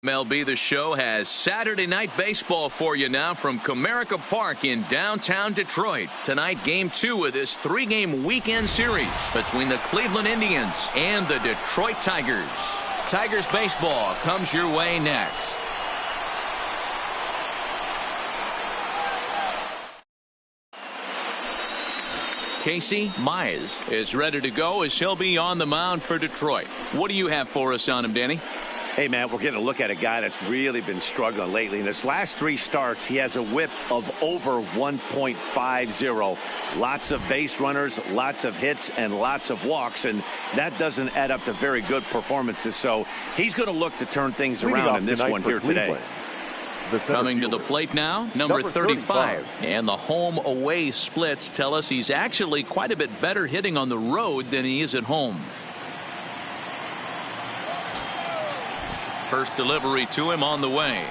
MLB The Show has Saturday night baseball for you now from Comerica Park in downtown Detroit. Tonight, Game 2 of this 3-game weekend series between the Cleveland Indians and the Detroit Tigers. Tigers baseball comes your way next. Casey Mize is ready to go as he'll be on the mound for Detroit. What do you have for us on him, Danny? Hey, man, we're getting a look at a guy that's really been struggling lately. In his last 3 starts, he has a whip of over 1.50. Lots of base runners, lots of hits, and lots of walks, and that doesn't add up to very good performances. So he's going to look to turn things around in this one here today. Coming to the plate now, number 35. And the home-away splits tell us he's actually quite a bit better hitting on the road than he is at home. First delivery to him on the way.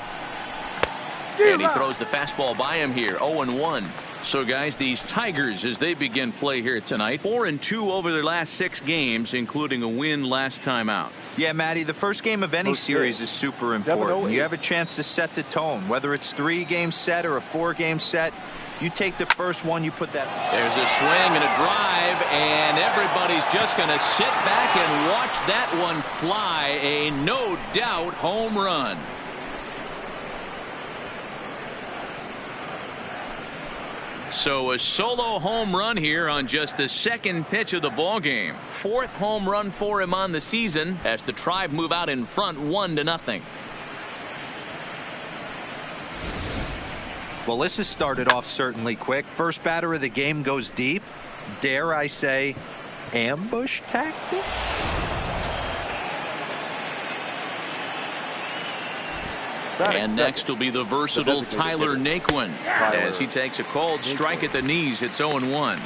And he throws the fastball by him here, 0-1. So, guys, these Tigers, as they begin play here tonight, 4-2 over their last 6 games, including a win last time out. Yeah, Matty, the first game of any series is super important. You have a chance to set the tone, whether it's 3-game set or a 4-game set. You take the first one, you put that. There's a swing and a drive, and everybody's just going to sit back and watch that one fly. A no doubt home run. So a solo home run here on just the second pitch of the ball game. 4th home run for him on the season as the Tribe move out in front 1-0. Well, this has started off certainly quick. First batter of the game goes deep. Dare I say, ambush tactics? And next will be the versatile Tyler Naquin as he takes a cold strike at the knees. It's 0-1.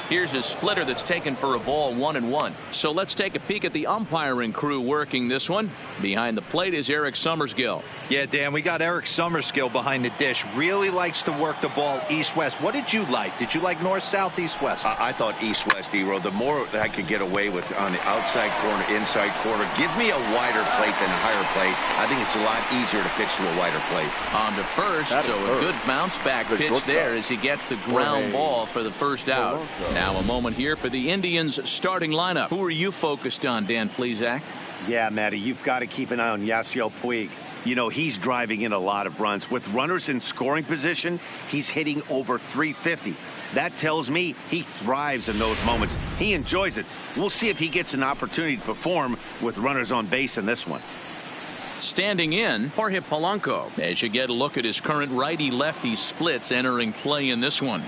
Here's his splitter that's taken for a ball, 1-1. So let's take a peek at the umpiring crew working this one. Behind the plate is Eric Summersgill. Yeah, Dan, we got Eric Summersgill behind the dish. Really likes to work the ball east-west. What did you like? Did you like north-south, east-west? I thought east-west, D-Row. The more I could get away with on the outside corner, inside corner, give me a wider plate than a higher plate. I think it's a lot easier to pitch to a wider plate. On to first, so a good bounce-back pitch there as he gets the ground ball for the first out. Now a moment here for the Indians starting lineup. Who are you focused on, Dan Plesac? Yeah, Matty, you've got to keep an eye on Yasiel Puig. You know, he's driving in a lot of runs. With runners in scoring position, he's hitting over 350. That tells me he thrives in those moments. He enjoys it. We'll see if he gets an opportunity to perform with runners on base in this one. Standing in, Jorge Polanco, as you get a look at his current righty-lefty splits entering play in this one.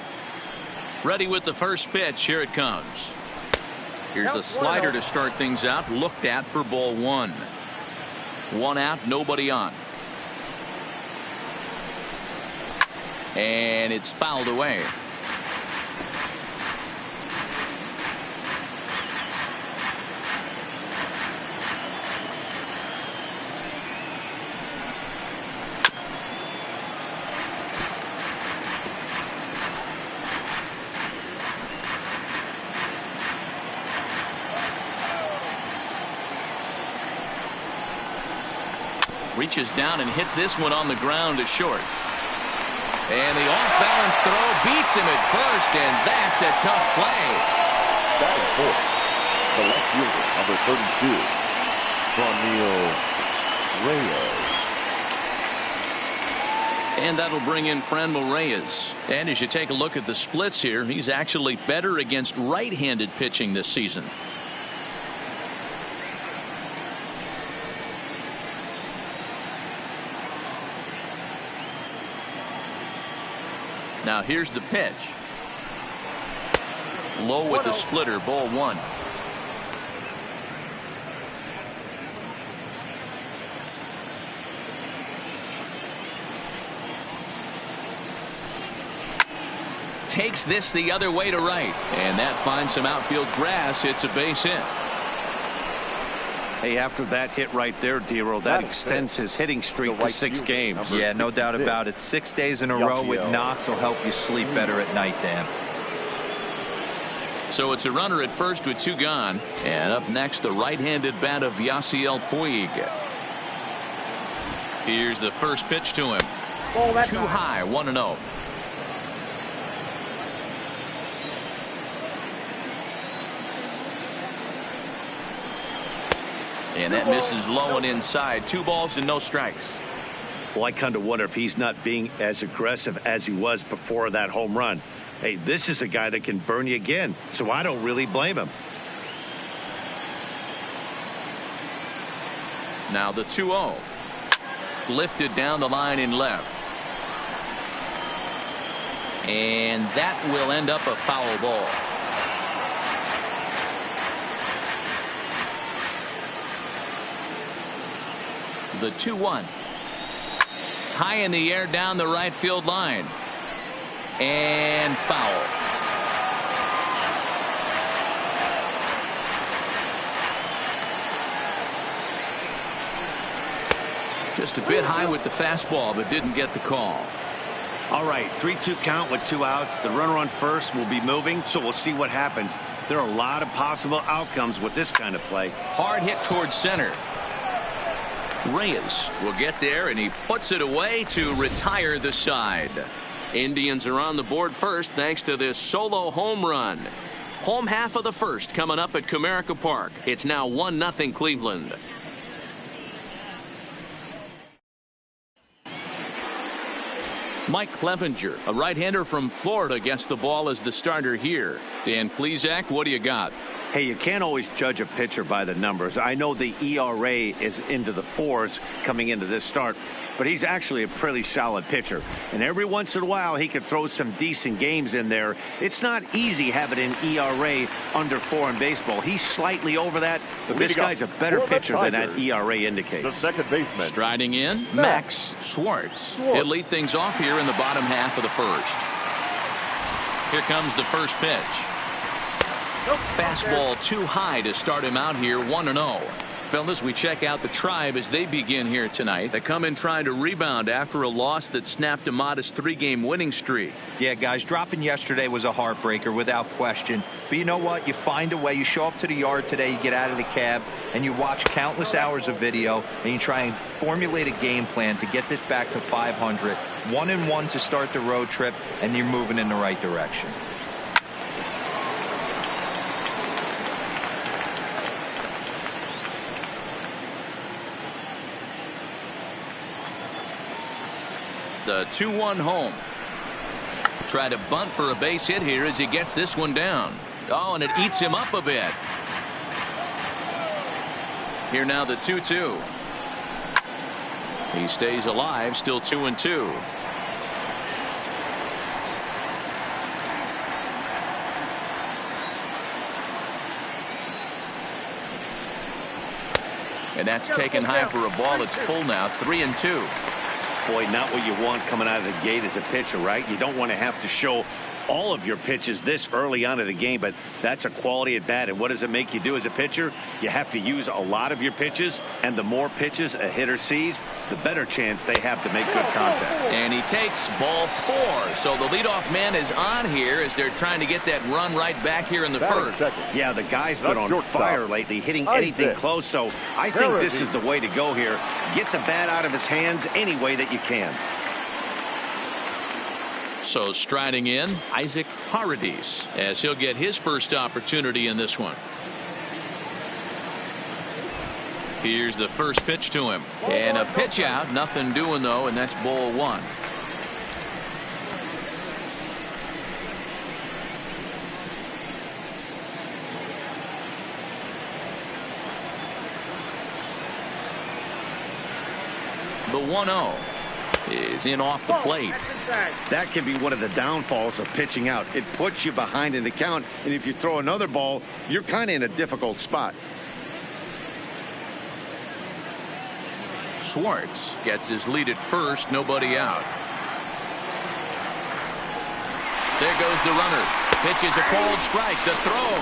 Ready with the first pitch. Here it comes. Here's a slider to start things out. Looked at for ball 1. 1 out, nobody on. And it's fouled away. Reaches down and hits this one on the ground to short. And the off-balance throw beats him at first, and that's a tough play. Batting fourth, the left fielder, number 32, Franmil Reyes. And that'll bring in Franmil Reyes. And as you take a look at the splits here, he's actually better against right-handed pitching this season. Now here's the pitch. Low with the splitter, ball 1. Takes this the other way to right, and that finds some outfield grass. It's a base hit. Hey, after that hit right there, Dero, that extends his hitting streak to 6 games. Yeah, no doubt about it. 6 days in a row with knocks will help you sleep better at night, Dan. So it's a runner at first with 2 gone. And up next, the right-handed bat of Yasiel Puig. Here's the first pitch to him. Too high, 1-0. And that misses low and inside. 2 balls and no strikes. Well, I kind of wonder if he's not being as aggressive as he was before that home run. Hey, this is a guy that can burn you again, so I don't really blame him. Now the 2-0. Lifted down the line in left. And that will end up a foul ball. The 2-1. High in the air down the right field line. And foul. Just a bit high with the fastball, but didn't get the call. All right, 3-2 count with 2 outs. The runner on first will be moving, so we'll see what happens. There are a lot of possible outcomes with this kind of play. Hard hit towards center. Reyes will get there, and he puts it away to retire the side. Indians are on the board first thanks to this solo home run. Home half of the first coming up at Comerica Park. It's now 1-0 Cleveland. Mike Clevenger, a right-hander from Florida, gets the ball as the starter here. Dan Plesac, what do you got? Hey, you can't always judge a pitcher by the numbers. I know the ERA is into the 4s coming into this start, but he's actually a pretty solid pitcher. And every once in a while, he could throw some decent games in there. It's not easy having an ERA under 4 in baseball. He's slightly over that, but this guy's a better pitcher than that ERA indicates. The second baseman. Striding in, Max Schwartz. He'll lead things off here in the bottom half of the first. Here comes the first pitch. Fastball too high to start him out here, 1-0. Fellas, we check out the Tribe as they begin here tonight. They come in trying to rebound after a loss that snapped a modest 3-game winning streak. Yeah, guys, dropping yesterday was a heartbreaker without question. But you know what? You find a way. You show up to the yard today, you get out of the cab, and you watch countless hours of video, and you try and formulate a game plan to get this back to 500. 1-1 to start the road trip, and you're moving in the right direction. The 2-1 home. Try to bunt for a base hit here as he gets this one down. Oh, and it eats him up a bit. Here now the 2-2. He stays alive, still 2-2. And that's taken high for a ball. It's full now, 3-2. Boy, not what you want coming out of the gate as a pitcher, right? You don't want to have to show all of your pitches this early on in the game, but that's a quality at bat. And what does it make you do as a pitcher? You have to use a lot of your pitches, and the more pitches a hitter sees, the better chance they have to make good contact. And he takes ball 4. So the leadoff man is on here as they're trying to get that run right back here in the first. Yeah, the guy's been on fire lately, hitting anything close. So I think this is the way to go here. Get the bat out of his hands any way that you can. So striding in, Isaac Paradis, as he'll get his first opportunity in this one. Here's the first pitch to him. And a pitch out, nothing doing though, and that's ball 1. The 1-0 is in off the plate. That can be one of the downfalls of pitching out. It puts you behind in the count, and if you throw another ball, you're kind of in a difficult spot. Schwartz gets his lead at first, nobody out. There goes the runner. Pitch is a cold strike. The throw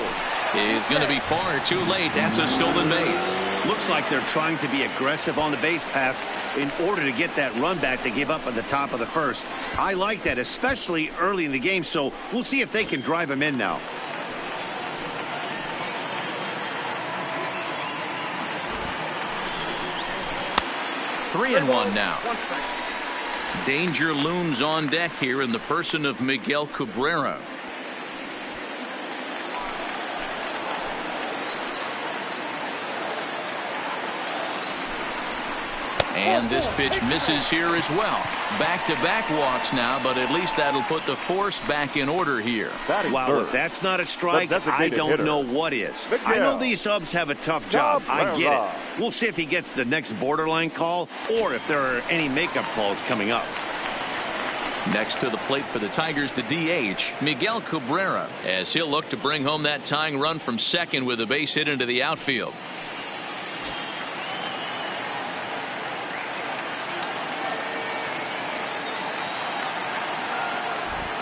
is going to be far too late. That's a stolen base. Looks like they're trying to be aggressive on the base pass in order to get that run back they gave up at the top of the first. I like that, especially early in the game, so we'll see if they can drive him in now. Three and one now. Danger looms on deck here in the person of Miguel Cabrera. And this pitch misses here as well. Back-to-back walks now, but at least that'll put the force back in order here. Wow, if that's not a strike, I don't know what is. I know these subs have a tough job. I get it. We'll see if he gets the next borderline call or if there are any makeup calls coming up. Next to the plate for the Tigers, the DH, Miguel Cabrera, as he'll look to bring home that tying run from second with a base hit into the outfield.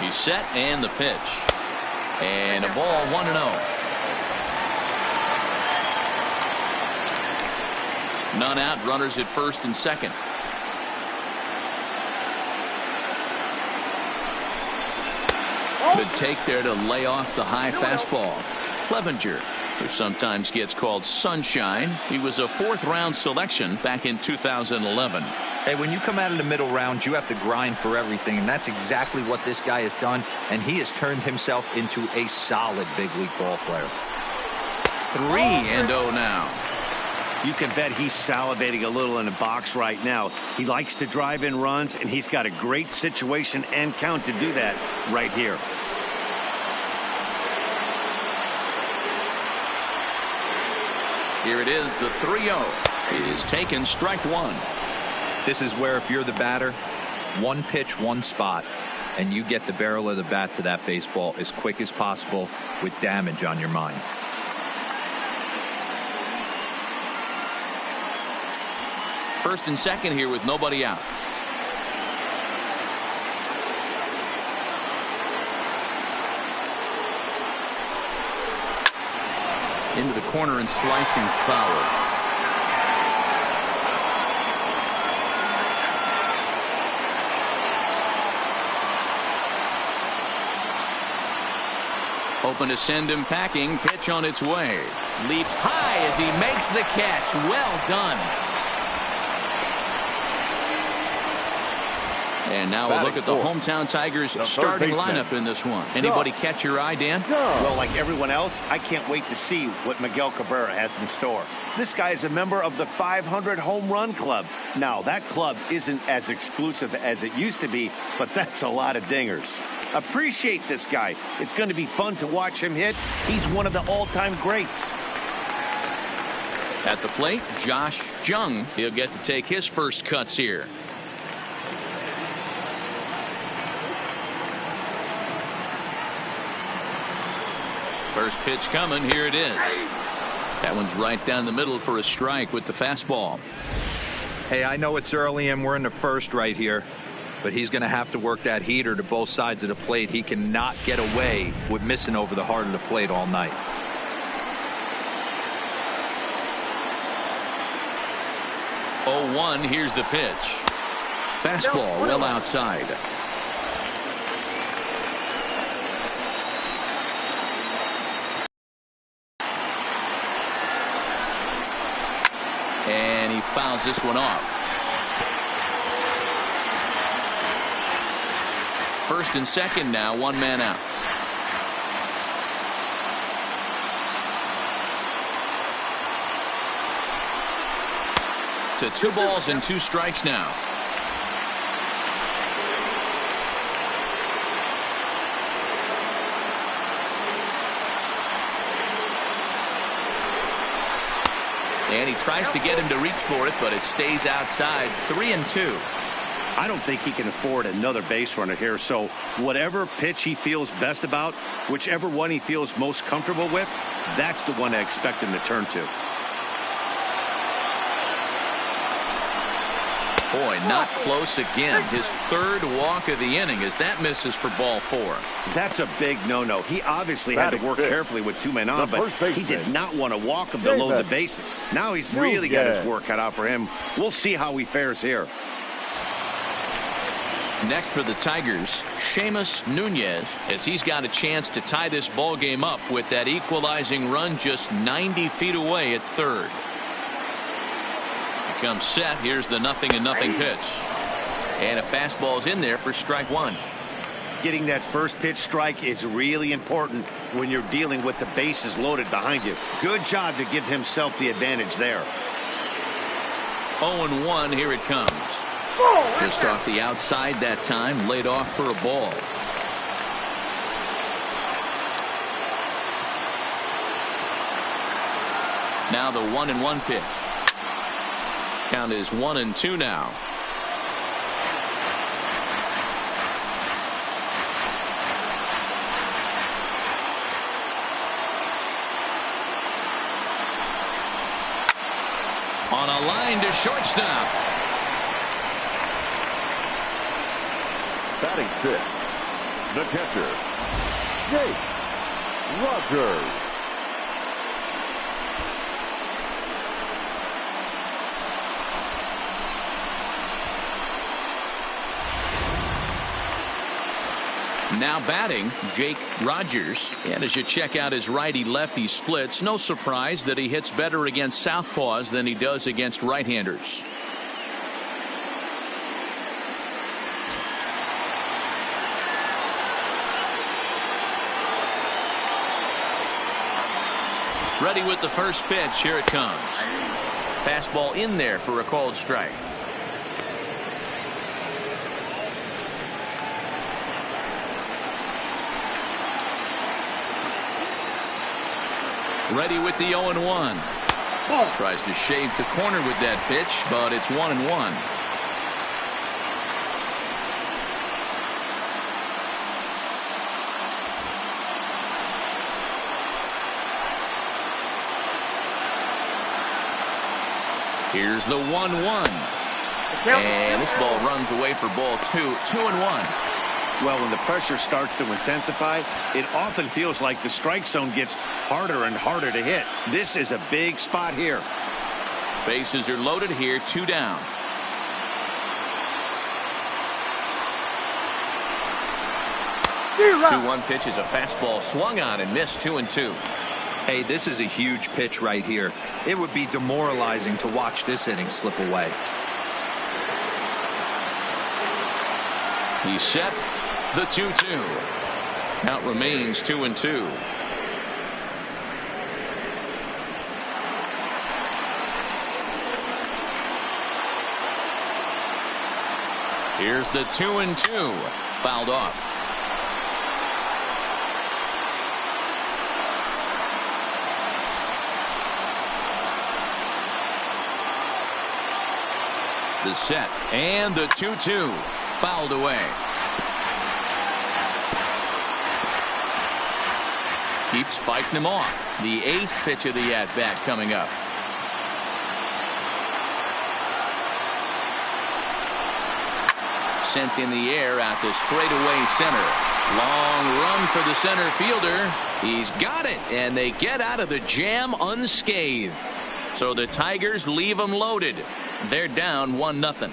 He's set, and the pitch. And a ball, 1-0. None out, runners at first and second. Good take there to lay off the high fastball. Clevenger, who sometimes gets called Sunshine. He was a fourth-round selection back in 2011. Hey, when you come out of the middle rounds, you have to grind for everything, and that's exactly what this guy has done, and he has turned himself into a solid big league ball player. 3-0 now. You can bet he's salivating a little in the box right now. He likes to drive in runs, and he's got a great situation and count to do that right here. Here it is, the 3-0 is taken, strike one. This is where if you're the batter, one pitch, one spot, and you get the barrel of the bat to that baseball as quick as possible with damage on your mind. First and second here with nobody out. Into the corner and slicing foul. Hoping to send him packing. Pitch on its way. Leaps high as he makes the catch. Well done. And now we'll look at the hometown Tigers starting lineup in this one. Anybody catch your eye, Dan? Well, like everyone else, I can't wait to see what Miguel Cabrera has in store. This guy is a member of the 500 home run club. Now, that club isn't as exclusive as it used to be, but that's a lot of dingers. Appreciate this guy. It's going to be fun to watch him hit. He's one of the all-time greats. At the plate, Josh Jung. He'll get to take his first cuts here. First pitch coming. Here it is. That one's right down the middle for a strike with the fastball. Hey, I know it's early and we're in the first right here, but he's going to have to work that heater to both sides of the plate. He cannot get away with missing over the heart of the plate all night. Oh, 1. Here's the pitch. Fastball well outside. And he fouls this one off. First and second now, one man out. To 2 balls and 2 strikes now. And he tries to get him to reach for it, but it stays outside. 3-2. I don't think he can afford another base runner here, so whatever pitch he feels best about, whichever one he feels most comfortable with, that's the one I expect him to turn to. Boy, not close again. His third walk of the inning as that misses for ball 4. That's a big no-no. He obviously had to work carefully with 2 men on, but he did not want to walk him to load the bases. Now he's really got his work cut out for him. We'll see how he fares here. Next for the Tigers, Seamus Nunez, as he's got a chance to tie this ball game up with that equalizing run just 90 feet away at third. He comes set. Here's the 0-0 pitch. And a fastball's in there for strike 1. Getting that first pitch strike is really important when you're dealing with the bases loaded behind you. Good job to give himself the advantage there. 0-1, here it comes. Just off the outside that time, laid off for a ball. Now the 1-1 pitch. Count is 1-2 now. On a line to shortstop. Batting 6th, the catcher, Jake Rogers. Now batting, Jake Rogers. And as you check out his righty-lefty splits, no surprise that he hits better against southpaws than he does against right-handers. Ready with the first pitch. Here it comes. Fastball in there for a called strike. Ready with the 0-1. Tries to shave the corner with that pitch, but it's 1-1. Here's the 1-1. And this ball runs away for ball 2. 2-1. Well, when the pressure starts to intensify, it often feels like the strike zone gets harder and harder to hit. This is a big spot here. Bases are loaded here. 2 down. Zero. 2-1 pitch is a fastball swung on and missed. 2-2. Hey, this is a huge pitch right here. It would be demoralizing to watch this inning slip away. He's set. The 2-2. Count remains 2-2. Here's the 2-2. Fouled off. The set and the 2-2. Fouled away. Keeps fighting him off. The 8th pitch of the at-bat coming up. Sent in the air out to straightaway center. Long run for the center fielder. He's got it, and they get out of the jam unscathed. So the Tigers leave them loaded. They're down 1-0.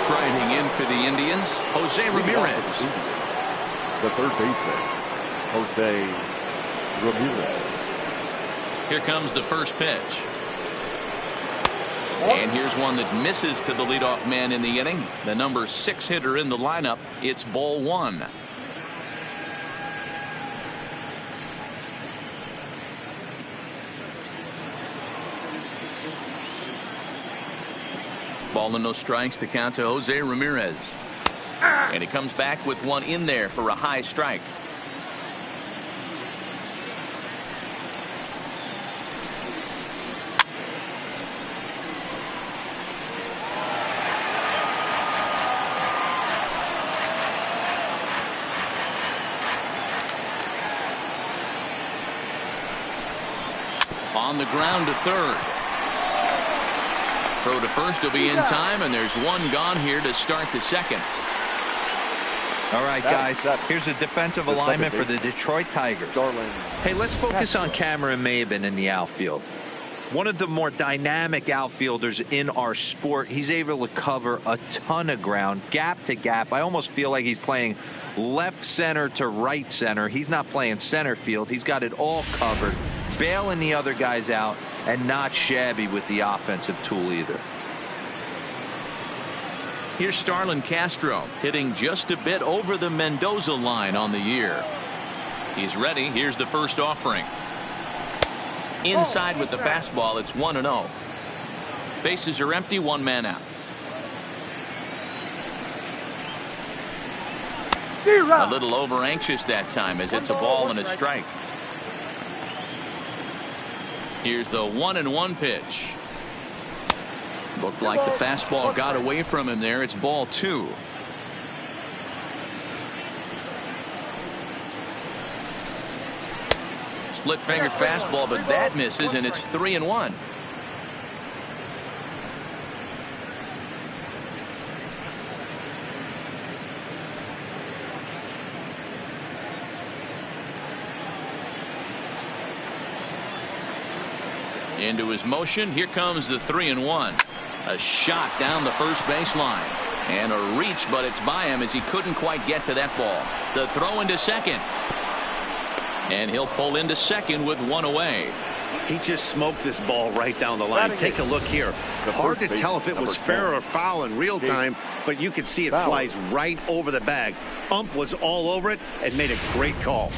Striding in for the Indians, Jose Ramirez. The third baseman, Jose Ramirez. Here comes the first pitch. And here's one that misses to the leadoff man in the inning. The number 6 hitter in the lineup. It's ball 1. Ball and no strikes to count to Jose Ramirez. And he comes back with one in there for a high strike. On the ground to third. Throw to first will be in time, and there's one gone here to start the second. All right, guys, here's a defensive alignment for the Detroit Tigers. Hey, let's focus on Cameron Maybin in the outfield. One of the more dynamic outfielders in our sport. He's able to cover a ton of ground, gap to gap. I almost feel like he's playing left center to right center. He's not playing center field. He's got it all covered, bailing the other guys out, and not shabby with the offensive tool either. Here's Starlin Castro hitting just a bit over the Mendoza line on the year. He's ready. Here's the first offering. Inside with the fastball. It's 1-0. Bases are empty. One man out. A little over anxious that time as it's a ball and a strike. Here's the 1-1 pitch. Looked like the fastball got away from him there. It's ball 2. Split finger fastball, but that misses, and it's 3-1. Into his motion. Here comes the 3-1. A shot down the first baseline. And a reach, but it's by him as he couldn't quite get to that ball. The throw into second. And he'll pull into second with one away. He just smoked this ball right down the line. Take a look here. Hard to tell if it was fair or foul in real time, but you can see it flies right over the bag. Ump was all over it and made a great call.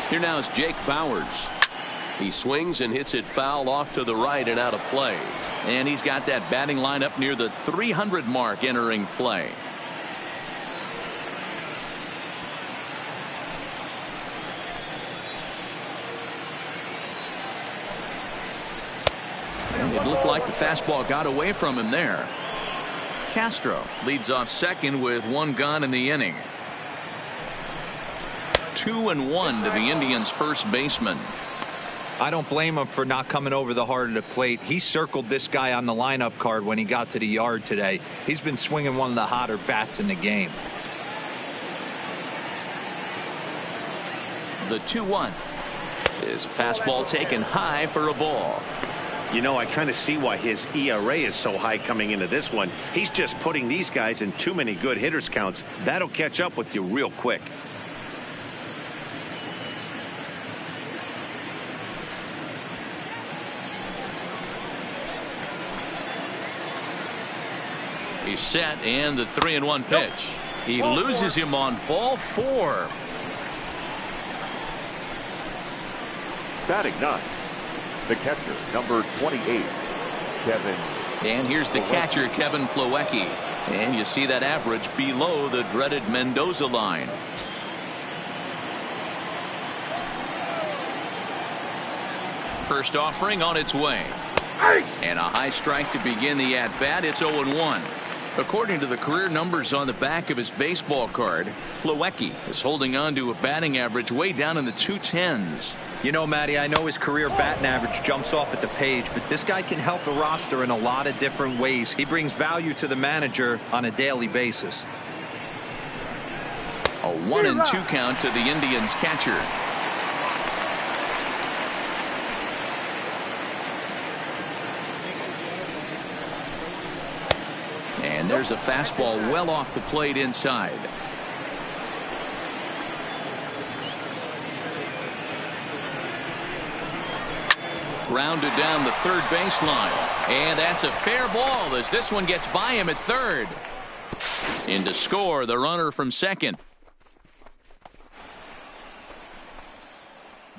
Here now is Jake Bowers. He swings and hits it foul off to the right and out of play. And he's got that batting line up near the 300 mark entering play. And it looked like the fastball got away from him there. Castro leads off second with one gone in the inning. 2-1 to the Indians' first baseman. I don't blame him for not coming over the heart of the plate. He circled this guy on the lineup card when he got to the yard today. He's been swinging one of the hotter bats in the game. The 2-1 is a fastball taken high for a ball. You know, I kind of see why his ERA is so high coming into this one. He's just putting these guys in too many good hitters counts. That'll catch up with you real quick. He's set, and the 3-1 pitch. He loses him on ball 4. Batting 9, the catcher, number 28, Kevin. And here's the catcher, Kevin Plawecki. And you see that average below the dreaded Mendoza line. First offering on its way. And a high strike to begin the at-bat. It's 0-1. According to the career numbers on the back of his baseball card, Plawecki is holding on to a batting average way down in the 210s. You know, Matty, I know his career batting average jumps off at the page, but this guy can help the roster in a lot of different ways. He brings value to the manager on a daily basis. A 1-2 count to the Indians catcher. And there's a fastball well off the plate inside. Grounded down the third baseline. And that's a fair ball as this one gets by him at third. In to score the runner from second.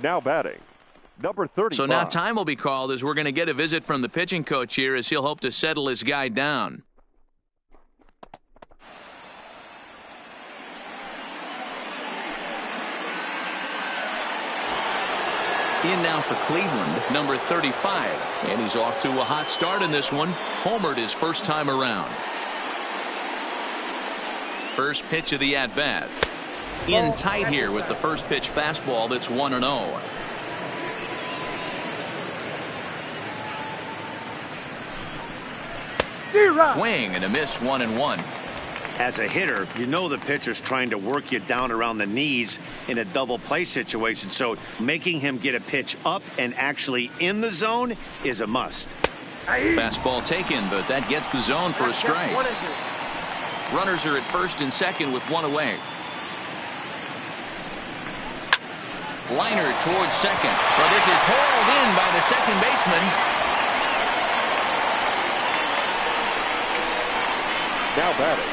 Now batting, number 35. So now time will be called as we're going to get a visit from the pitching coach here as he'll hope to settle his guy down. In now for Cleveland, number 35. And he's off to a hot start in this one. Homered his first time around. First pitch of the at-bat. in tight here with the first pitch fastball that's 1-0. Swing and a miss, 1-1. As a hitter, you know the pitcher's trying to work you down around the knees in a double play situation, so making him get a pitch up and actually in the zone is a must. Fastball taken, but that gets the zone for a strike. Runners are at first and second with one away. Liner towards second, but this is hauled in by the second baseman. Now batting,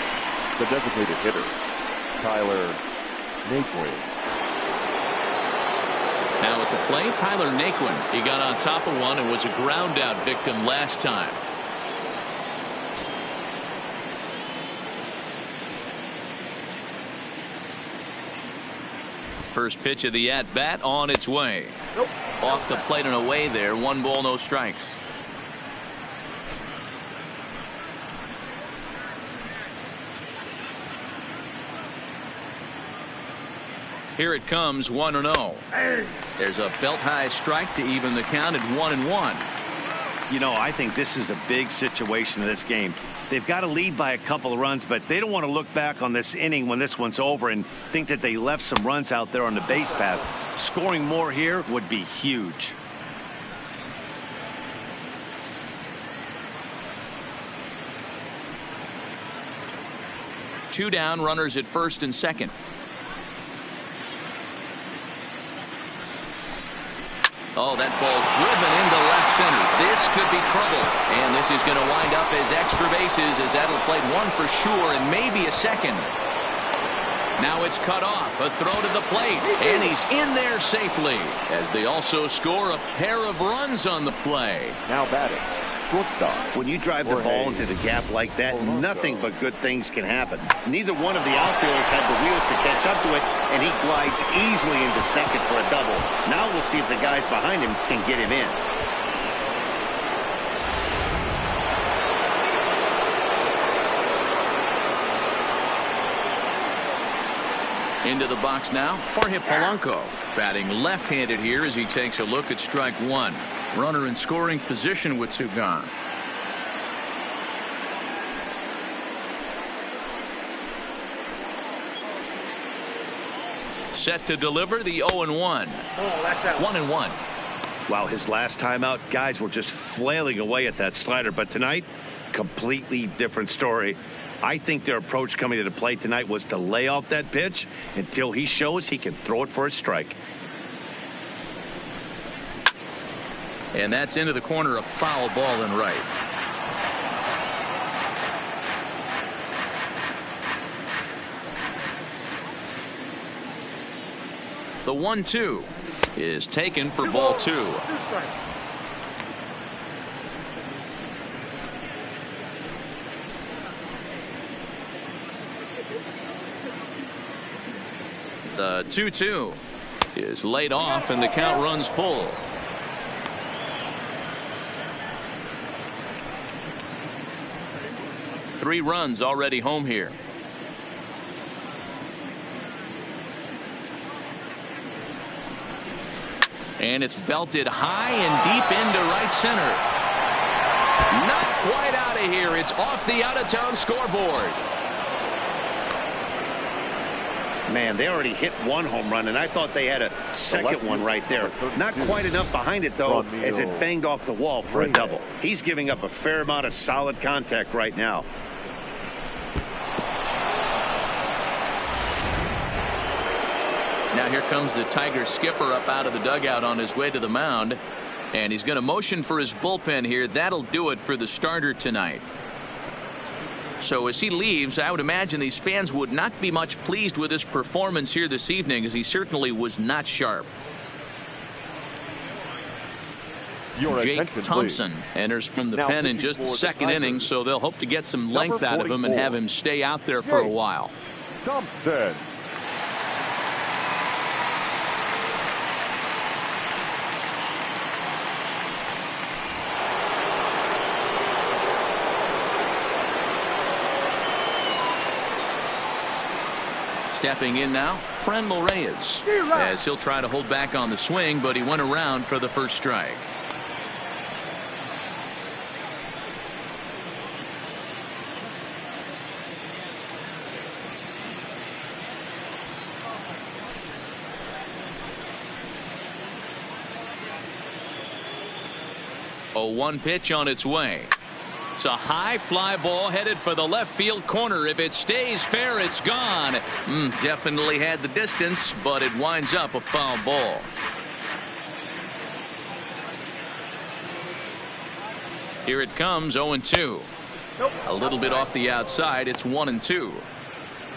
the designated hitter, Tyler Naquin. Now at the plate, Tyler Naquin. He got on top of one and was a ground out victim last time. First pitch of the at-bat on its way. Off the plate and away there. 1 ball, no strikes. Here it comes, 1-0. There's a belt-high strike to even the count at 1-1. You know, I think this is a big situation in this game. They've got to lead by a couple of runs, but they don't want to look back on this inning when this one's over and think that they left some runs out there on the base path. Scoring more here would be huge. Two down, runners at first and second. Oh, that ball's driven into left center. This could be trouble. And this is going to wind up as extra bases as that'll play one for sure and maybe a second. Now it's cut off. A throw to the plate. And he's in there safely as they also score a pair of runs on the play. Now batting, shortstop. When you drive the ball into the gap like that, nothing but good things can happen. Neither one of the outfielders had the wheels to catch up to it, and he glides easily into second for a double. Now we'll see if the guys behind him can get him in. Into the box now, Jorge Polanco. Batting left-handed here as he takes a look at strike one. Runner in scoring position with two gone. Set to deliver the 0-1. 1-1. Wow, his last time out, guys were just flailing away at that slider. But tonight, completely different story. I think their approach coming to the plate tonight was to lay off that pitch until he shows he can throw it for a strike. And that's into the corner, a foul ball and right. The 1-2 is taken for ball two. The 2-2 is laid off and the count runs full. Three runs already home here. And it's belted high and deep into right center. Not quite out of here. It's off the out-of-town scoreboard. Man, they already hit one home run, and I thought they had a second one right there. Not quite enough behind it, though, as it banged off the wall for a double. He's giving up a fair amount of solid contact right now. Now here comes the Tiger skipper up out of the dugout on his way to the mound. And he's going to motion for his bullpen here. That'll do it for the starter tonight. So as he leaves, I would imagine these fans would not be much pleased with his performance here this evening, as he certainly was not sharp. Jake Thompson enters from the pen in just the second inning, so they'll hope to get some length out of him and have him stay out there for a while. Thompson. Stepping in now, Franmil Reyes, as he'll try to hold back on the swing, but he went around for the first strike. A 1 pitch on its way. It's a high fly ball headed for the left field corner. If it stays fair, it's gone. Definitely had the distance, but it winds up a foul ball. Here it comes, 0-2. A little bit off the outside. It's 1-2.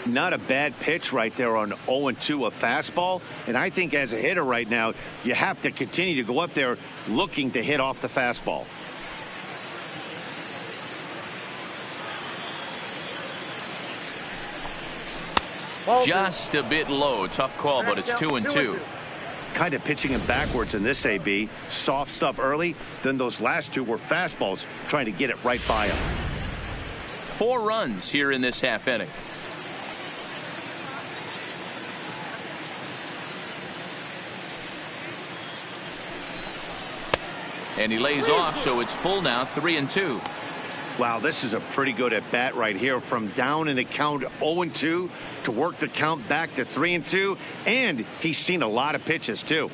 Not a bad pitch right there on 0-2, a fastball. And I think as a hitter right now, you have to continue to go up there looking to hit off the fastball. Just a bit low. Tough call, but it's 2-2. Kind of pitching him backwards in this AB. Soft stuff early. Then those last two were fastballs, trying to get it right by him. 4 runs here in this half inning. And he lays off, so it's full now, 3-2. Wow, this is a pretty good at bat right here, from down in the count 0-2 to work the count back to 3-2, and he's seen a lot of pitches too.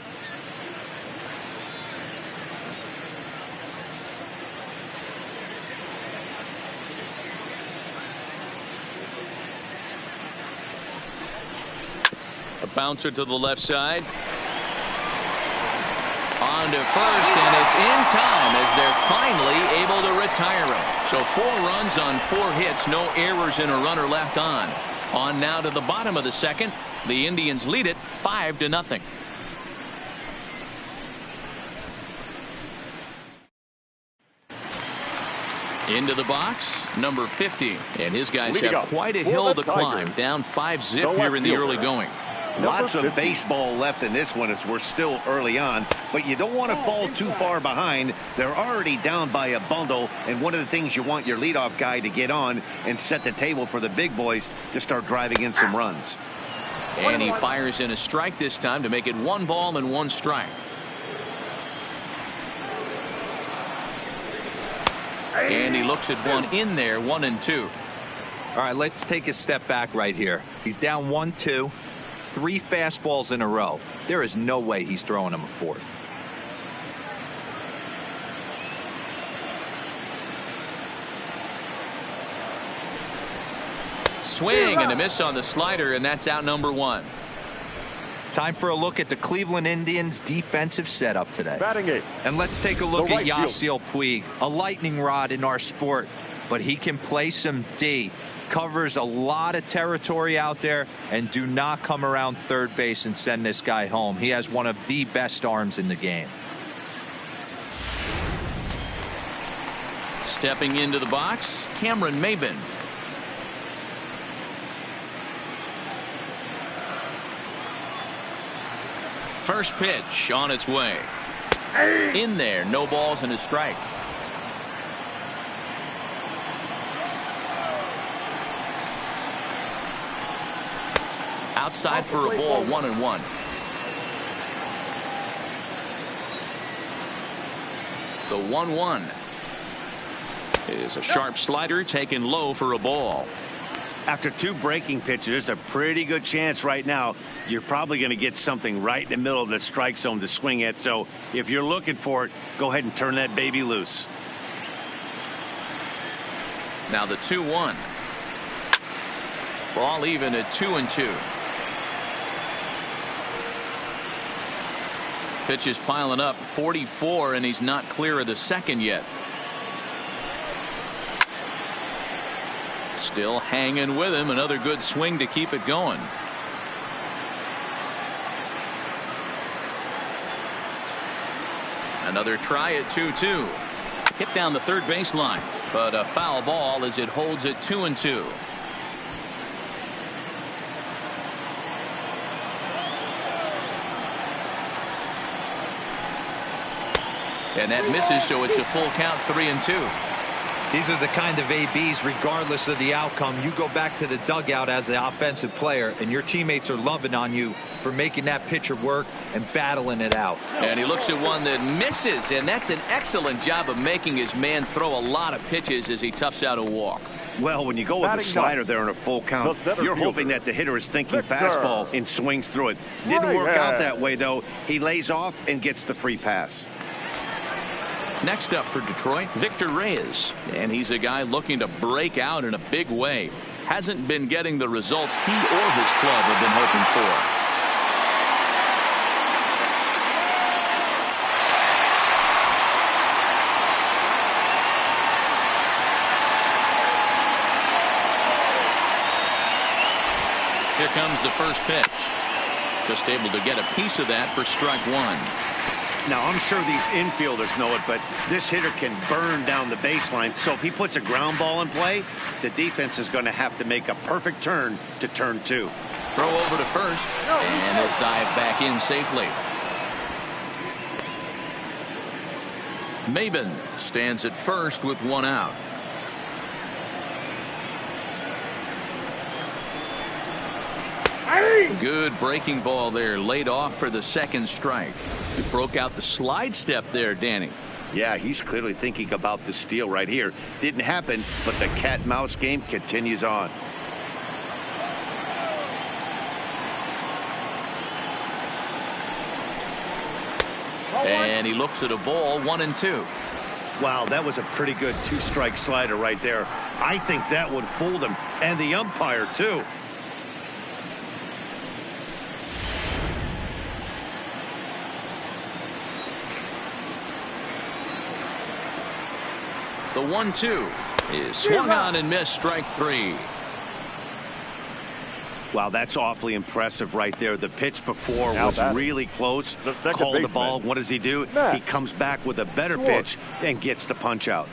A bouncer to the left side. On to first, and it's in time as they're finally able to retire him. So 4 runs on 4 hits, no errors and a runner left on. On now to the bottom of the second. The Indians lead it 5-0. Into the box, number 50. And his guys have quite a hill to climb. Down 5-zip here in the early going. Lots of baseball left in this one as we're still early on, but you don't want to fall too far behind. They're already down by a bundle, and one of the things you want your leadoff guy to get on and set the table for the big boys to start driving in some runs. And he fires in a strike this time to make it 1 ball and 1 strike. And he looks at one in there, 1-2. All right, let's take a step back right here. He's down 1-2. 3 fastballs in a row. There is no way he's throwing him a 4th. Swing and a miss on the slider, and that's out number 1. Time for a look at the Cleveland Indians defensive setup today. Batting 8. And let's take a look at Yasiel Puig, a lightning rod in our sport, but he can play some D. Covers a lot of territory out there, and do not come around third base and send this guy home. He has one of the best arms in the game. Stepping into the box, Cameron Maybin. First pitch on its way. In there, no balls and a strike. Outside for a ball, 1-1. The 1-1 is a sharp slider taken low for a ball. After 2 breaking pitches, there's a pretty good chance right now you're probably going to get something right in the middle of the strike zone to swing at. So if you're looking for it, go ahead and turn that baby loose. Now the 2-1. Ball even at 2-2. Pitch is piling up, 44, and he's not clear of the second yet. Still hanging with him. Another good swing to keep it going. Another try at 2-2. Hit down the third baseline, but a foul ball as it holds at 2-2. And that misses, so it's a full count, 3-2. These are the kind of ABs, regardless of the outcome, you go back to the dugout as the offensive player, and your teammates are loving on you for making that pitcher work and battling it out. And he looks at one that misses, and that's an excellent job of making his man throw a lot of pitches as he toughs out a walk. Well, when you go with the slider there in a full count, you're hoping that the hitter is thinking fastball and swings through it. Didn't work out that way, though. He lays off and gets the free pass. Next up for Detroit, Victor Reyes. And he's a guy looking to break out in a big way. Hasn't been getting the results he or his club have been hoping for. Here comes the first pitch. Just able to get a piece of that for strike one. Now, I'm sure these infielders know it, but this hitter can burn down the baseline. So if he puts a ground ball in play, the defense is going to have to make a perfect turn to turn two. Throw over to first, and he'll dive back in safely. Maben stands at first with one out. Good breaking ball there, laid off for the second strike. He broke out the slide step there, Danny. Yeah, he's clearly thinking about the steal right here. Didn't happen, but the cat-mouse game continues on. And he looks at a ball, 1-2. Wow, that was a pretty good two-strike slider right there. I think that would fool them, and the umpire, too. The 1-2 is swung on and missed, strike three. Wow, that's awfully impressive right there. The pitch before was really close. Called the ball. What does he do? He comes back with a better pitch and gets the punch out.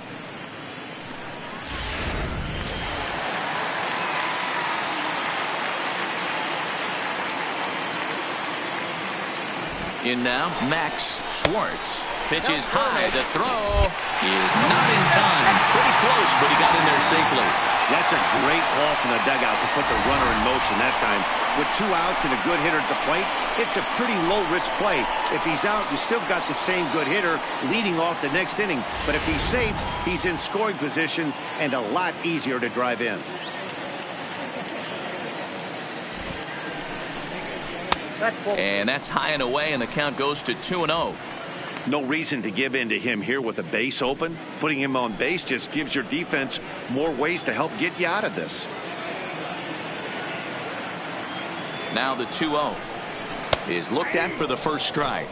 In now, Max Schwartz. Pitches high. The throw is not in time. Pretty close, but he got in there safely. That's a great call from the dugout to put the runner in motion that time. With 2 outs and a good hitter at the plate, it's a pretty low-risk play. If he's out, you still got the same good hitter leading off the next inning. But if he's safe, he's in scoring position and a lot easier to drive in. And that's high and away, and the count goes to 2-0. No reason to give in to him here with the base open. Putting him on base just gives your defense more ways to help get you out of this. Now the 2-0 is looked at for the first strike.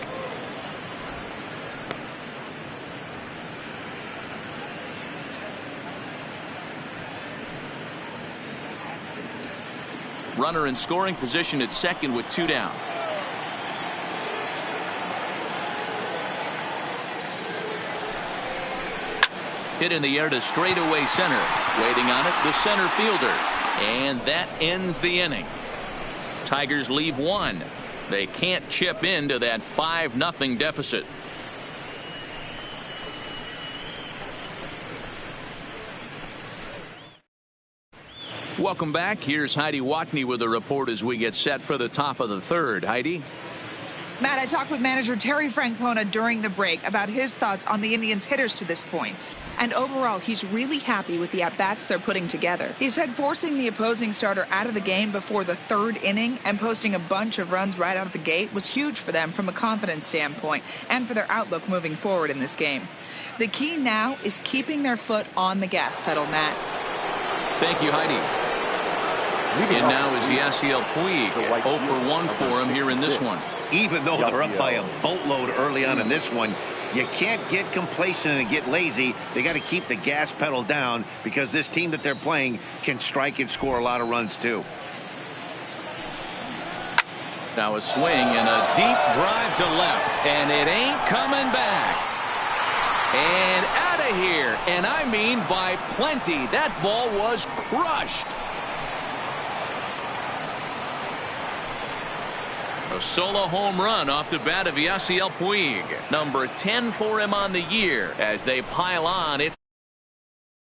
Runner in scoring position at second with 2 down. Hit in the air to straightaway center. Waiting on it, the center fielder. And that ends the inning. Tigers leave 1. They can't chip into that 5-0 deficit. Welcome back. Here's Heidi Watney with a report as we get set for the top of the third. Heidi? Matt, I talked with manager Terry Francona during the break about his thoughts on the Indians' hitters to this point. And overall, he's really happy with the at-bats they're putting together. He said forcing the opposing starter out of the game before the 3rd inning and posting a bunch of runs right out of the gate was huge for them from a confidence standpoint and for their outlook moving forward in this game. The key now is keeping their foot on the gas pedal, Matt. Thank you, Heidi. And now is Yasiel Puig. 0 for 1 for him here in this one. Even though they're up by a boatload early on in this one, you can't get complacent and get lazy. They got to keep the gas pedal down because this team that they're playing can strike and score a lot of runs too. Now a swing and a deep drive to left, and it ain't coming back. And out of here, and I mean by plenty. That ball was crushed. A solo home run off the bat of Yasiel Puig. Number 10 for him on the year as they pile on. It's